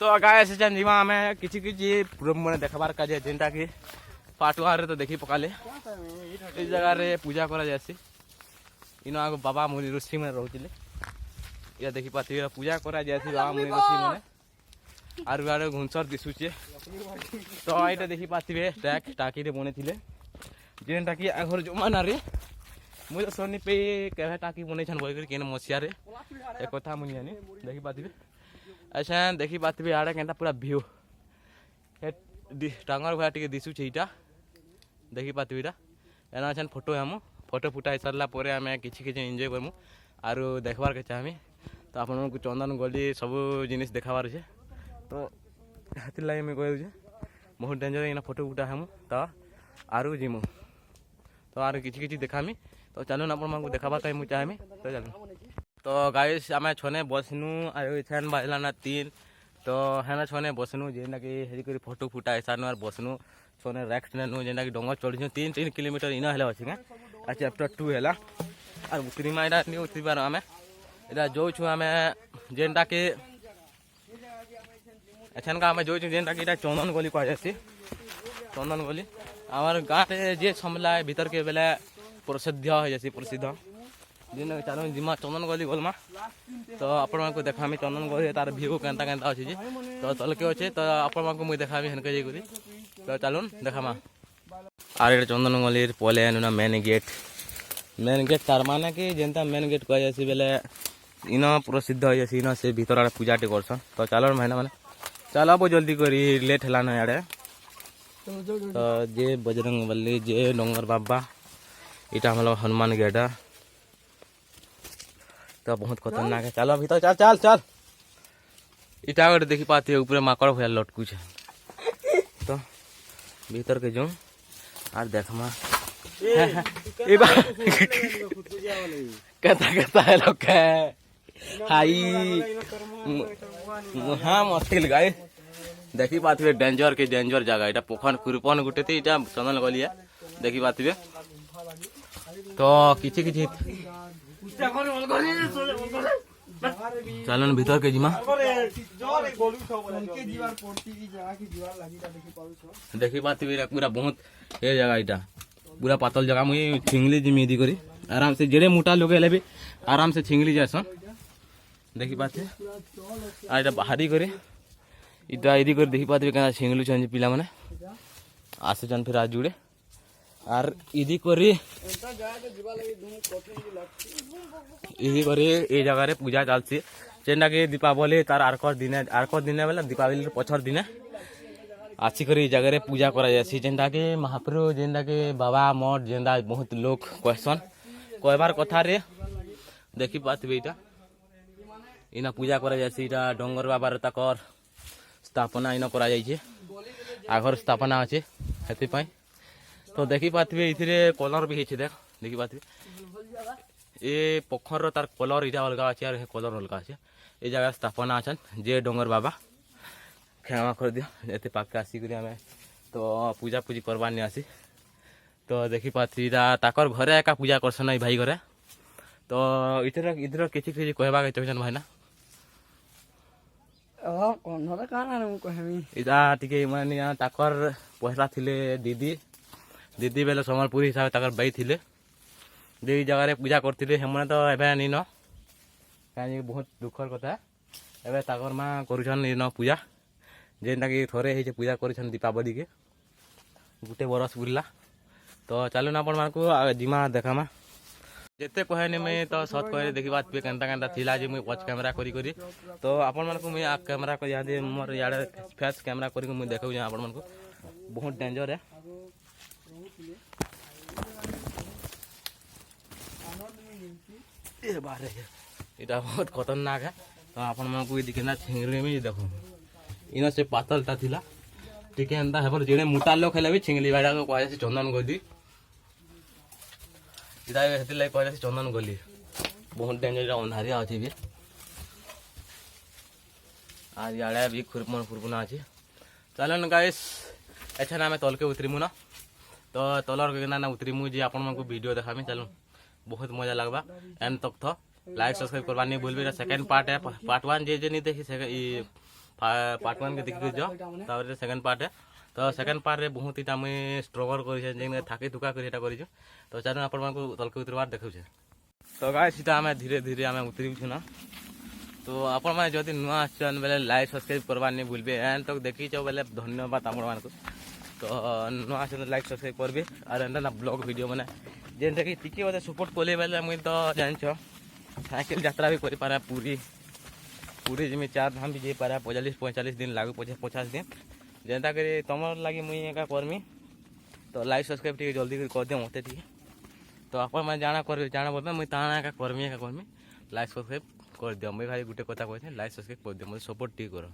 तो गाय से जीवा आम किसी किसी मैंने देखबार का जेनटा कि पार्ट 1 तो देखी पकाले इस जगह रे पूजा करा जासी इन आगो बाबा मुनि ऋषि मैंने रोचले या देखी पाती पूजा करा जासी बाबा मुनि ऋषि मैंने आर गाड़े घुंसर दिशुचे तो यहाँ देखी पाथे टैक टाकी रे बने थे जेनटा कि आगर जमाना रे मुझे सोनी पे कह टाकी बने बोल के मसीह रे एक कथा मुझे जानी देखी पाथे अच्छा देखी पाथे आड़े के पूरा भ्यू टांगर भाया टे दिशुचे यहाँ देखी पाथे यहाँ एना फोटो हम फोटो फुटाई सारा पर आम कि एंजय करमु आर देखबार के चाहमी तो आप चंदन गली सब जिनिस देखाबार अच्छे तो हाथी लगे मुझे कहे बहुत डेंजर इना फोटो फुटा हम तो आरु जिमु तो आर किसी देखामी तो चलो आप देखाबार कहीं मुझे चाहमी तो चलो तो गाइस आम छने बसनु आन बाजना 3 तो हेना छने बसनु जेना कि हेरी फोटो फुटा सारनु आर बसनु छने रेक्ट नेनु जेना कि डोंगर चढ़ी 3 किलोमीटर इना हेला अच्छे आ चैप्टर 2 है आर उतरीमा इटा नहीं उतरबार आम इटा जो छु आम जेनटा कि एछन का आम जो जेनटा कि चंदन गली कह जासी चंदन गली आम गाँव जे समला भीतर के बेले प्रसिद्ध हो जासी प्रसिद्ध दिन चलो जिमा चंदन गली गलमा तो आपण को देखामी चंदन गली तार भ्यू केनता केनता अच्छे तो तलके अच्छे तो आपण को मुझे देखामी हेनके जाकरी तो चलो देखामा आर चंदन गली पले मेन गेट तार माने कि जेनता मेन गेट कह जासी बेले इन प्रसिद्ध हो जासी इन से भीतर आड़े पूजा टे करसन तो चलो महीना मैंने चल अब जल्दी करी लेट है ना आड़े तो जे बजरंग बली जे डोंगर बाबा इटा हम हनुमान गेट तो बहुत खतरनाक है चलो भीतर चल चल चल इटा गोटे देखी पाती है ऊपर माकड़ भैया लटकू तो भीतर के जो आर देखमा कहता है लोग हाई हाँ मुश्किल गाय देखी पाथे डेंजर के डेंजर जगह इटा पोखर कुरुपन गुटे थी इटा चंदन गली है देखी पाथे तो किछि चलन भीतर के जिमा देखी पाथे पूरा बहुत ये जगह इटा पूरा पातल जगह मुई छिंगली जिमी दी करी आराम से जेड़े मोटा लोग ले भी आराम से छिंगली जासन देखी पाथे आ इटा बाहरी करे इटा इदी कर देखी पाथे कना छिंगलु छन पिला माने आसे जन फिर आज जुड़े आर इदी करी ए जगह रे पूजा चलसी जेना कि दीपावली तार आरकर दिन बेला दीपावली पछर दिन आसी कर जगह रे पूजा करा जासी जेनटा कि महाप्रभु जेनटा कि बाबा मठ जेनटा बहुत लोग कहसन कहबार कथा रे देखी पाथे इटा इना पूजा करा जासी इटा डोंगर बाबा रे तकर स्थापना इन करा जाइछे आगर स्थापना अच्छे हेति पई तो देखी पाथे इथिरे कलर भी हेछे देखी पाथे ए पोखर तार कलर इटा अलग अच्छे और कलर अलग अच्छे ए जगह स्थापना अच्छन जे डोंगर बाबा क्षमा कर दिया एते पाके आसिक आम तो पूजा पूजी करवार नहीं आसी तो देखी पाथी इटा ताकर घरे एका पूजा करसन भाई घरे तो इधर किसी कहबा के चाहछन भाई ना इटा टिके माने ताकर पहला थिले दीदी बेले सम्बलपुरी हिसाब ताकर बाई थिले दे जगह रे पूजा करथिले हमने तो एबे नी न काहे बहुत दुखर कथा एबे ताकर मां करूछन इन पूजा जेनटा कि थोड़े ही पूजा करूछन दीपावली के गुटे बरस बुलला तो चलो ना आपण को जिमा देखामा जेते कहनी मैं तो सत कहे देखी बात पे केनता केनता थिला जे मुई वॉच कैमरा करी करी तो आपण मन को मैं आ कैमरा को यादे मोर याडे फेस कैमरा करी मुई देखौ जे आपण मन को बहुत डेंजर है ए बारे इटा बहुत खतरनाक है तो आपण मन को दिखना छिंगली में देखो इन से पातलटा थिला टिके एंता हेबर जेने मोटा लोग खेले भी छिंगली बाड़ा को कहै से चंदन गदी इटा हेति लाई कहै से चंदन गली बहुत डेंजर अंधारिया अछि भी आज याडे भी खुरपुना अछि चलन गाइस अच्छा ना मैं तल के उतरीमु ना तो तलर के ना उतरीमु जे आपण मन को वीडियो देखामी चलो बहुत मजा लगबा एंड तक लाइक सब्सक्राइब करवा नहीं भूलबे सेकंड पार्ट है पार्ट 1 जे नहीं देखी पार्ट 1 के देखि जाओ तापर सेकंड पार्ट है तो सेकंड पार्ट रे बहुत ही मुझे स्ट्रगल कर जे थाकी थुका कर कर तो चालू आपण मानक तलके उतरबार देखौ तो गाइस सीधा आम धीरे धीरे आम उतरू ना तो आपण मैंने जदि नुआ आसन बेले लाइक सब्सक्राइब करवार नहीं भूलबे एंड तक देखी बेले धन्यवाद आपण मानक तो नुआ आसन लाइक सब्सक्राइब करबे और एंड ना ब्लॉग वीडियो मैंने जेनटा कि टिके मते सपोर्ट कले बेले मुई तो जानछ साइकिल यात्रा भी करि पारा पूरी पूरी जिमी 4 धाम भी जे पारा 45 दिन लागू 50 दिन जेनता कि तुम लगी मुई एका करमी तो लाइक सब्सक्राइब टिके जल्दी कर दे मते टिके तो आपण मैं जाना बोलबे मुई ताना एका करमी लाइक सब्सक्राइब कर दियो मुई खाली गुटे कथा कहथे लाइक सब्सक्राइब कर दियो मते सपोर्ट टिके करो।